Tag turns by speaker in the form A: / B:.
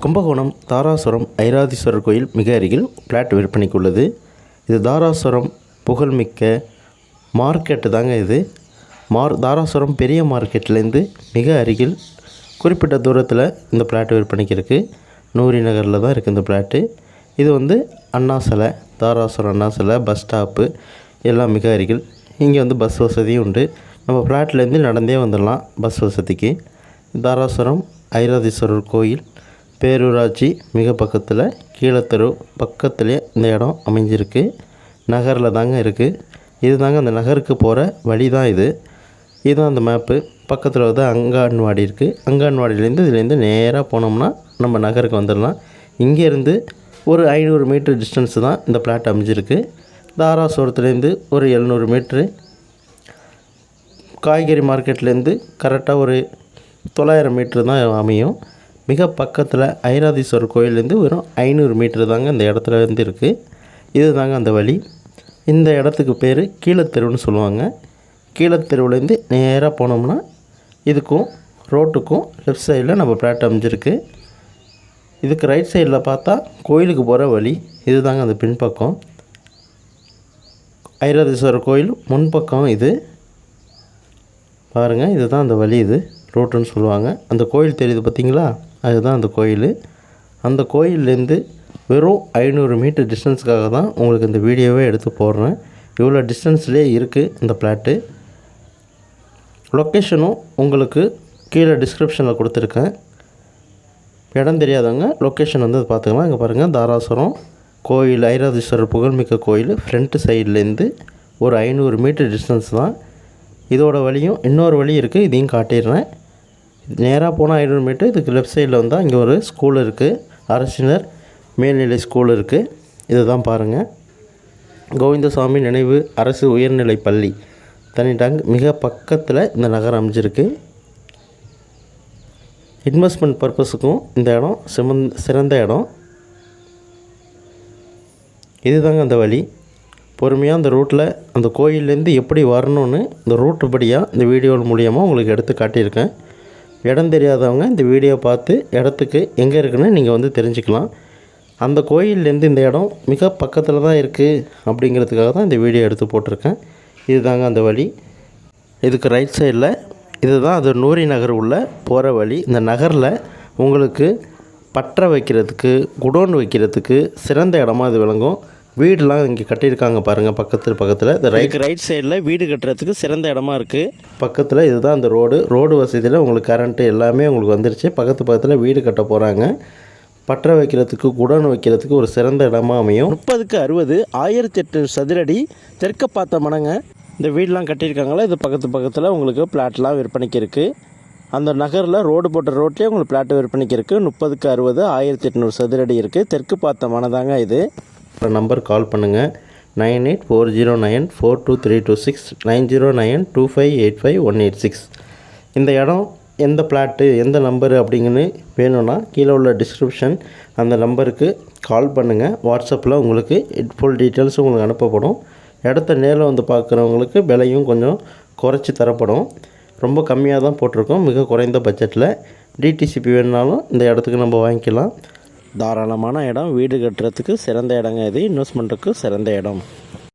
A: கும்பகோணம் தாராசுரம் ஐராதீஸ்வரர் கோயில் மிக அருகில் பிளாட் விற்பனைக்கு உள்ளது. இது தாராசுரம் புகழ்மிக்க மார்க்கெட்டு தாங்க. இது தாராசுரம் பெரிய மார்க்கெட்லேருந்து மிக அருகில் குறிப்பிட்ட தூரத்தில் இந்த பிளாட் விற்பனைக்கு இருக்குது. நூரி நகரில் தான் இருக்குது இந்த பிளாட்டு. இது அண்ணா சிலை, தாராசுரம் அண்ணா சிலை, பஸ் ஸ்டாப்பு எல்லாம் மிக அருகில். இங்கே பஸ் வசதியும் உண்டு. நம்ம பிளாட்லேருந்து நடந்தே வந்துடலாம் பஸ் வசதிக்கு. தாராசுரம் ஐராதீஸ்வரர் கோயில் பேரூராட்சி மிக பக்கத்தில், கீழத்தெரு பக்கத்துலேயே இந்த இடம் அமைஞ்சிருக்கு. நகரில் தாங்க இருக்குது. இது தாங்க அந்த நகருக்கு போகிற வழி தான் இது. இதுதான் அந்த மேப்பு. பக்கத்தில் அங்கான்வாடி இருக்குது. இதுலேருந்து நேராக போனோம்னா நம்ம நகருக்கு வந்துடலாம். இங்கேருந்து ஒரு 500 மீட்டர் டிஸ்டன்ஸு தான் இந்த பிளாட் அமைஞ்சிருக்கு. தாராசுரத்துலேருந்து ஒரு 700 மீட்ரு, காய்கறி மார்க்கெட்லேருந்து கரெக்டாக ஒரு 900 மீட்ரு தான் அமையும். மிக பக்கத்தில் ஐராதீஸ்வரர் கோயிலேருந்து வெறும் 500 மீட்ரு தாங்க இந்த இடத்துல இருக்குது. இது தாங்க அந்த வழி. இந்த இடத்துக்கு பேர் கீழத்தெருவுன்னு சொல்லுவாங்க. கீழத்தெருவுலேருந்து நேராக போனோம்னா இதுக்கும் ரோட்டுக்கும் லெஃப்ட் சைடில் நம்ம பிளாட் அமைஞ்சிருக்கு. இதுக்கு ரைட் சைடில் பார்த்தா கோயிலுக்கு போகிற வழி. இது தாங்க அந்த பின்பக்கம். ஐராதீஸ்வரர் கோயில் முன்பக்கம் இது பாருங்கள். இது தான் அந்த வழி. இது ரோட்டுன்னு சொல்லுவாங்க. அந்த கோயில் தெரியுது பார்த்திங்களா, அதுதான் அந்த கோயில். அந்த கோயிலேருந்து வெறும் 500 மீட்டர் டிஸ்டன்ஸுக்காக தான் உங்களுக்கு இந்த வீடியோவே எடுத்து போடுறேன். இவ்வளோ டிஸ்டன்ஸ்லேயே இருக்குது இந்த பிளாட்டு. லொக்கேஷனும் உங்களுக்கு கீழே டிஸ்கிரிப்ஷனில் கொடுத்துருக்கேன். இடம் தெரியாதவங்க லொக்கேஷன் பார்த்துக்கலாம். இங்கே பாருங்கள், தாராசுரம் கோயில் ஐராதீஸ்வரர் புகழ்மிக்க கோயில் ஃப்ரண்ட் சைட்லேருந்து ஒரு 500 மீட்டர் டிஸ்டன்ஸ் தான். இதோட வழியும் இன்னொரு வழி இருக்குது, இதையும் காட்டிடுறேன். நேராக போனால் 500 மீட்டர். இதுக்கு லெஃப்ட் சைடில் வந்தால் இங்கே ஒரு ஸ்கூல் இருக்குது, அரசினர் மேல்நிலை ஸ்கூல் இருக்குது. இதை தான் பாருங்கள். கோவிந்தசாமி நினைவு அரசு உயர்நிலை பள்ளி தனிட்டாங்க மிக பக்கத்தில் இந்த நகரம் அமைஞ்சிருக்கு. இன்வெஸ்ட்மெண்ட் பர்பஸுக்கும் இந்த இடம் சிறந்த இடம். இது தாங்க அந்த வழி. பொறுமையாக அந்த ரூட்டில் அந்த கோயிலேருந்து எப்படி வரணும்னு இந்த ரூட்டு படியாக இந்த வீடியோ மூலியமாக உங்களுக்கு எடுத்து காட்டியிருக்கேன். இடம் தெரியாதவங்க இந்த வீடியோ பார்த்து இடத்துக்கு எங்கே இருக்குன்னு நீங்கள் தெரிஞ்சுக்கலாம். அந்த கோயிலேருந்து இந்த இடம் மிக பக்கத்தில் தான் இருக்குது அப்படிங்கிறதுக்காக தான் இந்த வீடியோ எடுத்து போட்டிருக்கேன். இது தாங்க அந்த வழி. இதுக்கு ரைட் சைடில் இது தான் அது நூரி நகர் உள்ள போகிற வழி. இந்த நகரில் உங்களுக்கு பற்ற வைக்கிறதுக்கு, குடோன் வைக்கிறதுக்கு சிறந்த இடமா இது விளங்கும். வீடெலாம் இங்கே கட்டியிருக்காங்க பாருங்கள். பக்கத்தில் இந்த ரைட் சைடில் வீடு கட்டுறதுக்கு சிறந்த இடமா இருக்குது. பக்கத்தில் இதுதான் அந்த ரோடு வசதியில் உங்களுக்கு கரண்ட்டு எல்லாமே உங்களுக்கு வந்துருச்சு. பக்கத்தில் வீடு கட்ட போகிறாங்க. பற்ற வைக்கிறதுக்கு, குடோன் வைக்கிறதுக்கு ஒரு சிறந்த இடமா அமையும். 30க்கு 60 1008 சதுரடி தெற்க பார்த்த மனங்க இந்த வீடெலாம் கட்டியிருக்காங்களா. இது பக்கத்தில் உங்களுக்கு பிளாட்லாம் விற்பனைக்கு இருக்குது. அந்த நகரில் ரோடு போட்ட ரோட்லேயே உங்களுக்கு பிளாட் விற்பனைக்கு இருக்குது. 30க்கு 60 1800 சதுரடி இருக்குது. தெற்கு பார்த்த மனதாங்க இது. நம்பர் கால் பண்ணுங்கள். 9840942326 9092585186. இந்த இடம் எந்த பிளாட்டு எந்த நம்பரு அப்படிங்கன்னு வேணும்னா கீழே உள்ள டிஸ்கிரிப்ஷன் அந்த நம்பருக்கு கால் பண்ணுங்கள். வாட்ஸ்அப்பில் உங்களுக்கு ஃபுல் டீட்டெயில்ஸ் உங்களுக்கு அனுப்பப்படும். இடத்த நேரில் பார்க்குறவங்களுக்கு விலையும் கொஞ்சம் குறைச்சி தரப்படும். ரொம்ப கம்மியாக தான் போட்டிருக்கோம், மிக குறைந்த பட்ஜெட்டில். டிடிசிபி வேணுனாலும் இந்த இடத்துக்கு நம்ம வாங்கிக்கலாம். தாராளமான இடம், வீடு கட்டுறதுக்கு சிறந்த இடங்க இது. இன்வெஸ்ட்மெண்ட்டுக்கு சிறந்த இடம்.